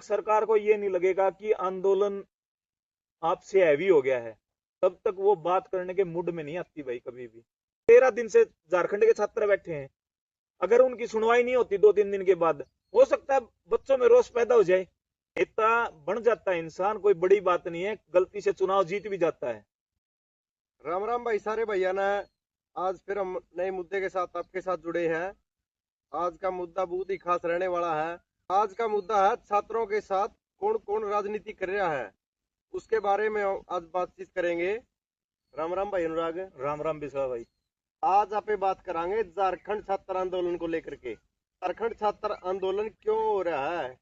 तक सरकार को ये नहीं लगेगा कि आंदोलन आपसे हैवी हो गया है, तब तक वो बात करने के मूड में नहीं आती भाई कभी भी। 13 दिन से झारखंड के छात्र बैठे हैं, अगर उनकी सुनवाई नहीं होती 2-3 दिन के बाद, हो सकता है बच्चों में रोष पैदा हो जाए। नेता बन जाता है इंसान, कोई बड़ी बात नहीं है, गलती से चुनाव जीत भी जाता है। राम राम भाई सारे भैया ना। आज फिर हम नए मुद्दे के साथ आपके साथ जुड़े हैं। आज का मुद्दा बहुत ही खास रहने वाला है। आज का मुद्दा है छात्रों के साथ कौन कौन राजनीति कर रहा है, उसके बारे में आज बातचीत करेंगे। राम राम भाई अनुराग। राम राम बिस्वा भाई। आज आप बात करांगे झारखंड छात्र आंदोलन को लेकर के। झारखंड छात्र आंदोलन क्यों हो रहा है,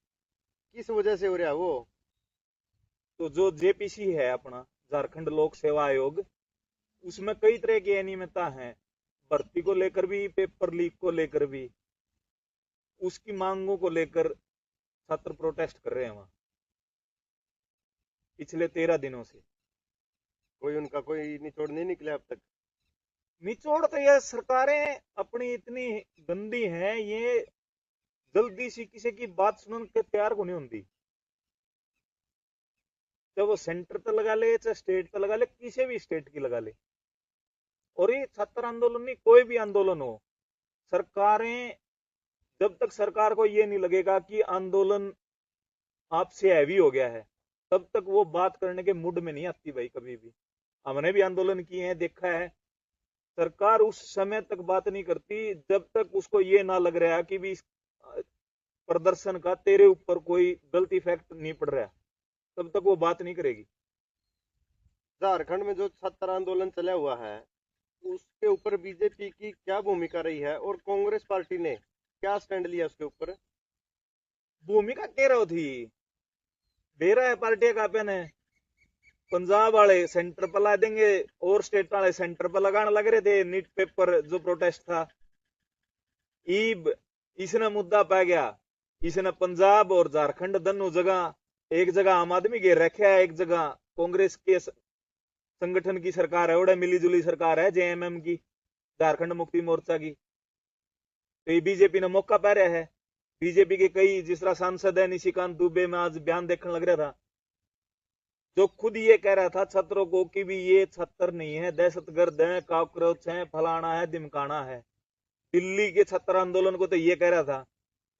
किस वजह से हो रहा है वो? तो जो जेपीसी है अपना, झारखंड लोक सेवा आयोग, उसमें कई तरह की अनियमितता है, भर्ती को लेकर भी, पेपर लीक को लेकर भी, उसकी मांगों को लेकर छात्र प्रोटेस्ट कर रहे हैं वहां पिछले 13 दिनों से। कोई उनका कोई निचोड़ नहीं निकला अब तक? निचोड़ तो यह सरकारें अपनी इतनी गंदी हैं, ये जल्दी सी किसी की बात सुनने के तैयार को नहीं होती। चाहे वो सेंटर पे लगा ले, चाहे स्टेट पे लगा ले, किसी भी स्टेट की लगा ले। और ये छात्र आंदोलन नहीं, कोई भी आंदोलन हो, सरकारें, जब तक सरकार को ये नहीं लगेगा कि आंदोलन आपसे हैवी हो गया है, तब तक वो बात करने के मूड में नहीं आती भाई कभी भी। हमने भी आंदोलन किए हैं, देखा है। सरकार उस समय तक बात नहीं करती जब तक उसको ये ना लग रहा है कि भी प्रदर्शन का तेरे ऊपर कोई गलत इफेक्ट नहीं पड़ रहा, तब तक वो बात नहीं करेगी। झारखंड में जो छात्र आंदोलन चला हुआ है उसके ऊपर बीजेपी की क्या भूमिका रही है और कांग्रेस पार्टी ने क्या स्टैंड लिया उसके ऊपर? भूमिका कह रही थी, दे रहा है पार्टी का पेन है। पंजाब वाले सेंटर पर ला देंगे और स्टेट वाले सेंटर पर लगाने लग रहे थे नीट पेपर जो प्रोटेस्ट था। ईब इसने मुद्दा पा गया, इसने पंजाब और झारखंड दोनों जगह, एक जगह आम आदमी घेर रखा है, एक जगह कांग्रेस के संगठन की सरकार है, और मिली जुली सरकार है जेएमएम की, झारखंड मुक्ति मोर्चा की। तो ये बीजेपी ने मौका पा रहा है। बीजेपी के कई, जिस तरह सांसद है निशिकांत दुबे, में आज बयान देखने लग रहा था, जो खुद ये कह रहा था छात्रों को कि भी ये छात्र नहीं है, दहशतगर्द है, कॉकरोच है, फलाना है, दिमकाना है। दिल्ली के छात्र आंदोलन को तो ये कह रहा था,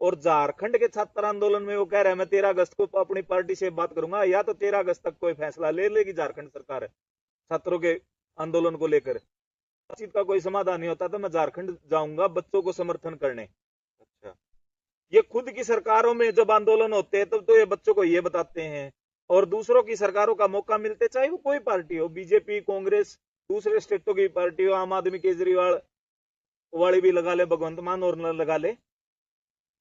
और झारखंड के छात्र आंदोलन में वो कह रहा है मैं 13 अगस्त को अपनी पार्टी से बात करूंगा, या तो 13 अगस्त तक कोई फैसला ले लेगी झारखंड सरकार छात्रों के आंदोलन को लेकर। बातचीत का कोई समाधान नहीं होता तो मैं झारखंड जाऊंगा बच्चों को समर्थन करने। अच्छा, ये खुद की सरकारों में जब आंदोलन होते हैं तब तो ये बच्चों को ये बताते हैं, और दूसरों की सरकारों का मौका मिलते, चाहे वो कोई पार्टी हो, बीजेपी, कांग्रेस, दूसरे स्टेटों की पार्टी हो, आम आदमी, केजरीवाल वाली भी लगा ले, भगवंत मान और न लगा ले,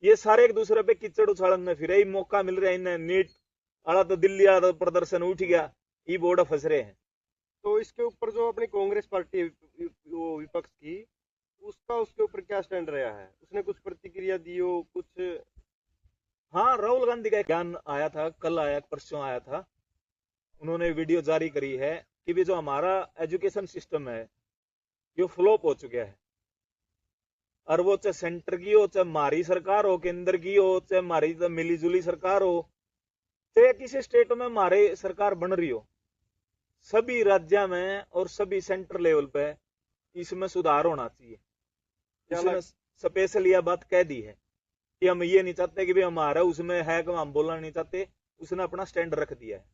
ये सारे एक दूसरे पे किचड़ उछालन में फिरे। मौका मिल रहा है इन्हें, नीट आला तो दिल्ली आला प्रदर्शन उठ गया, ये बोर्ड फंस रहे हैं। तो इसके ऊपर जो अपनी कांग्रेस पार्टी वो विपक्ष की, उसका उसके ऊपर क्या स्टैंड रहा है? उसने कुछ प्रतिक्रिया दी हो कुछ? हाँ, राहुल गांधी का बयान आया था, कल आया, परसों आया था। उन्होंने वीडियो जारी करी है कि भी जो हमारा एजुकेशन सिस्टम है ये फ्लॉप हो चुका है, और वो चाहे सेंटर की हो, चाहे हमारी सरकार हो, केंद्र की हो, चाहे हमारी मिली जुली सरकार हो, चाहे किसी स्टेट में हमारे सरकार बन रही हो, सभी राज्य में और सभी सेंटर लेवल पे इसमें सुधार होना चाहिए। उसने स्पेशल यह बात कह दी है कि हम ये नहीं चाहते कि भी हमारा उसमें है कि हम बोलना नहीं चाहते, उसने अपना स्टैंड रख दिया है।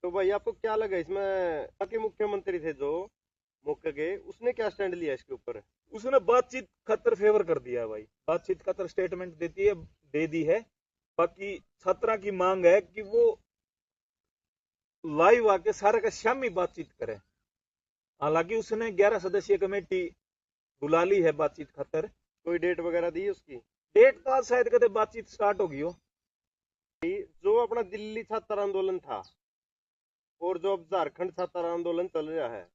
तो भाई आपको क्या लगा इसमें? बाकी मुख्यमंत्री थे जो मौके के, उसने क्या स्टैंड लिया इसके ऊपर? उसने बातचीत खातर फेवर कर दिया भाई, बातचीत खातर स्टेटमेंट देती है, दे दी है। बाकी छात्रा की मांग है कि वो लाइव आके सारे का शामी बातचीत करें। हालांकि उसने 11 सदस्यीय कमेटी बुला ली है बातचीत खातर। कोई डेट वगैरह दी उसकी? डेट तो आज शायद कदे बातचीत स्टार्ट होगी हो। जो अपना दिल्ली छात्र आंदोलन था और जो अब झारखंड छात्र आंदोलन चल रहा है,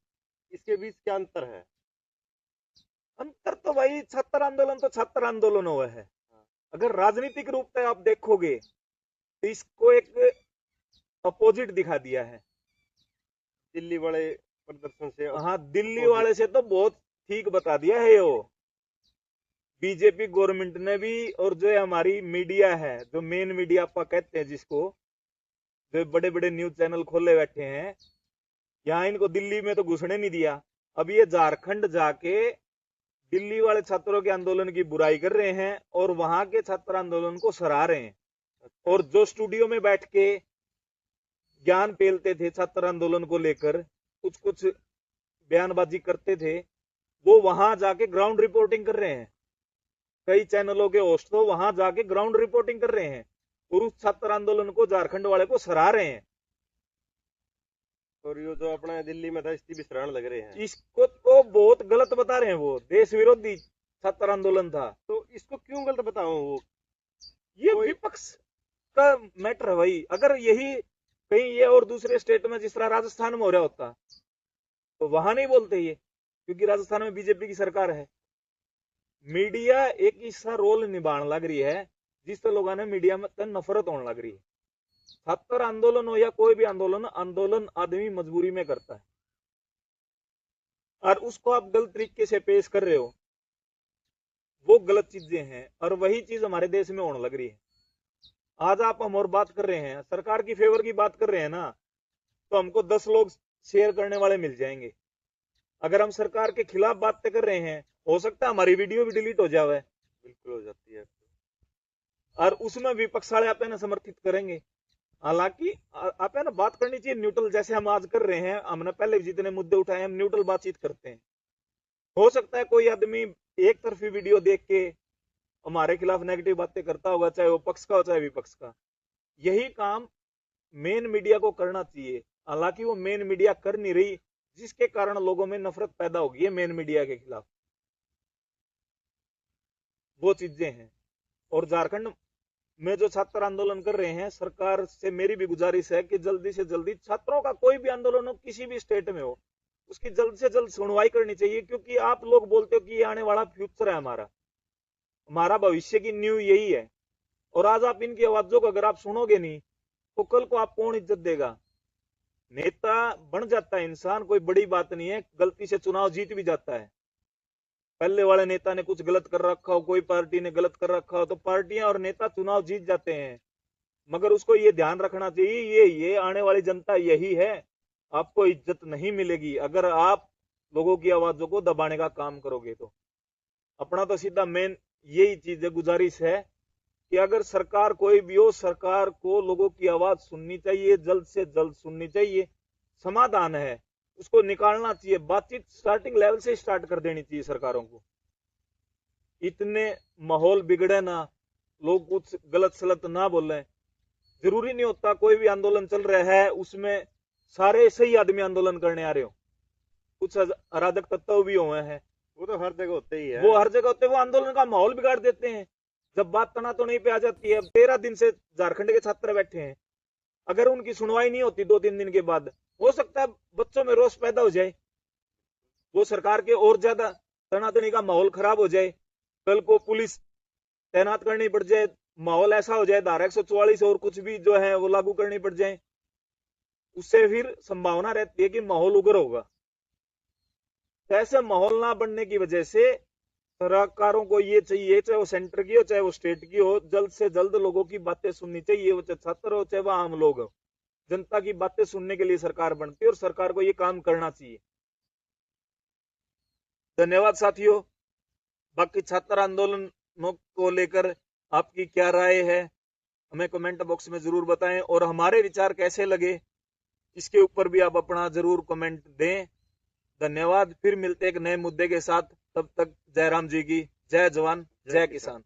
इसके बीच क्या अंतर है? अंतर तो भाई, छात्र आंदोलन तो छात्र आंदोलन हुआ है। अगर राजनीतिक रूप से आप देखोगे तो इसको एक अपोजिट दिखा दिया है दिल्ली वाले प्रदर्शन से। हाँ, दिल्ली वाले से तो बहुत ठीक बता दिया है वो। बीजेपी गवर्नमेंट ने भी, और जो है हमारी मीडिया है, जो मेन मीडिया आपका कहते हैं जिसको, जो बड़े बड़े न्यूज चैनल खोले बैठे हैं, यहाँ इनको दिल्ली में तो घुसने नहीं दिया। अब ये झारखंड जाके दिल्ली वाले छात्रों के आंदोलन की बुराई कर रहे हैं और वहां के छात्र आंदोलन को सराह रहे हैं। और जो स्टूडियो में बैठ के ज्ञान पेलते थे छात्र आंदोलन को लेकर, कुछ कुछ बयानबाजी करते थे, वो वहां जाके ग्राउंड रिपोर्टिंग कर रहे हैं। कई चैनलों के होस्ट तो वहां जाके ग्राउंड रिपोर्टिंग कर रहे हैं और उस छात्र आंदोलन को झारखंड वाले को सराह रहे हैं। और ये जो अपना दिल्ली में था इसकी भी सराहना लग रहे हैं। इसको तो बहुत गलत बता रहे हैं, वो देश विरोधी छात्र आंदोलन था। तो इसको क्यों गलत बताऊं? वो ये विपक्ष का मैटर है भाई। अगर यही कहीं ये और दूसरे स्टेट में जिस तरह राजस्थान में हो रहा होता तो वहां नहीं बोलते ये, क्योंकि राजस्थान में बीजेपी की सरकार है। मीडिया एक ऐसा रोल निभाने लग रही है जिससे लोगों ने मीडिया में नफरत होने लग रही है। छात्र आंदोलन हो या कोई भी आंदोलन आदमी मजबूरी में करता है, और उसको आप गलत तरीके से पेश कर रहे हो, वो गलत चीजें हैं। और वही चीज हमारे देश में होने लग रही है। आज हम और बात कर रहे हैं, सरकार की फेवर की बात कर रहे हैं ना, तो हमको 10 लोग शेयर करने वाले मिल जाएंगे। अगर हम सरकार के खिलाफ बातें कर रहे हैं, हो सकता है हमारी वीडियो भी डिलीट हो जाए। बिल्कुल हो जाती है। और उसमें विपक्ष वाले आप समर्थित करेंगे। हालांकि आप बात करनी चाहिए न्यूट्रल, जैसे हम आज कर रहे हैं। हमने पहले जितने मुद्दे उठाए हम न्यूट्रल बातचीत करते हैं। हो सकता है कोई आदमी एक तरफी वीडियो देख के हमारे खिलाफ नेगेटिव बातें करता होगा, चाहे वो पक्ष का हो चाहे विपक्ष का। यही काम मेन मीडिया को करना चाहिए। हालांकि वो मेन मीडिया कर नहीं रही, जिसके कारण लोगों में नफरत पैदा होगी है मेन मीडिया के खिलाफ। वो चीजें हैं। और झारखंड में जो छात्र आंदोलन कर रहे हैं, सरकार से मेरी भी गुजारिश है कि जल्दी से जल्दी छात्रों का कोई भी आंदोलन हो, किसी भी स्टेट में हो, उसकी जल्द से जल्द सुनवाई करनी चाहिए। क्योंकि आप लोग बोलते हो कि ये आने वाला फ्यूचर है, हमारा भविष्य की न्यू यही है। और आज आप इनकी आवाजों को अगर आप सुनोगे नहीं तो कल को आप कौन इज्जत देगा? नेता बन जाता है इंसान, कोई बड़ी बात नहीं है। गलती से चुनाव जीत भी जाता है। पहले वाले नेता ने कुछ गलत कर रखा हो, कोई पार्टी ने गलत कर रखा हो, तो पार्टियां और नेता चुनाव जीत जाते हैं। मगर उसको ये ध्यान रखना चाहिए, ये आने वाली जनता यही है, आपको इज्जत नहीं मिलेगी अगर आप लोगों की आवाजों को दबाने का काम करोगे। तो अपना तो सीधा मेन यही चीज है, गुजारिश है कि अगर सरकार कोई भी हो, सरकार को लोगों की आवाज सुननी चाहिए, जल्द से जल्द सुननी चाहिए। समाधान है उसको निकालना चाहिए। बातचीत स्टार्टिंग लेवल से स्टार्ट कर देनी चाहिए सरकारों को। इतने माहौल बिगड़े ना, लोग कुछ गलत सलत ना बोले। जरूरी नहीं होता कोई भी आंदोलन चल रहा है उसमें सारे सही आदमी आंदोलन करने आ रहे हो, कुछ अराजक तत्व भी हुए हैं। वो तो हर जगह होते ही है। वो हर जगह होते हैं, वो आंदोलन का माहौल बिगाड़ देते हैं। जब बात तनातनी पे आ जाती है, 13 दिन से झारखंड के छात्र बैठे हैं, अगर उनकी सुनवाई नहीं होती 2-3 दिन के बाद, हो सकता है बच्चों में रोष पैदा हो जाए, वो सरकार के और ज्यादा तनातनी का माहौल खराब हो जाए, कल को पुलिस तैनात करनी पड़ जाए, माहौल ऐसा हो जाए धारा 144 और कुछ भी जो है वो लागू करनी पड़ जाए। उससे फिर संभावना रहती है कि माहौल उग्र होगा। ऐसे माहौल ना बनने की वजह से सरकारों को ये चाहिए, चाहे वो सेंटर की हो चाहे वो स्टेट की हो, जल्द से जल्द लोगों की बातें सुननी चाहिए। वो चाहे छात्र हो चाहे वो आम लोग हो, जनता की बातें सुनने के लिए सरकार बनती है और सरकार को ये काम करना चाहिए। धन्यवाद साथियों। बाकी छात्र आंदोलनों को लेकर आपकी क्या राय है हमें कमेंट बॉक्स में जरूर बताएं, और हमारे विचार कैसे लगे इसके ऊपर भी आप अपना जरूर कमेंट दें। धन्यवाद। फिर मिलते एक नए मुद्दे के साथ, तब तक जय राम जी की, जय जवान जय किसान।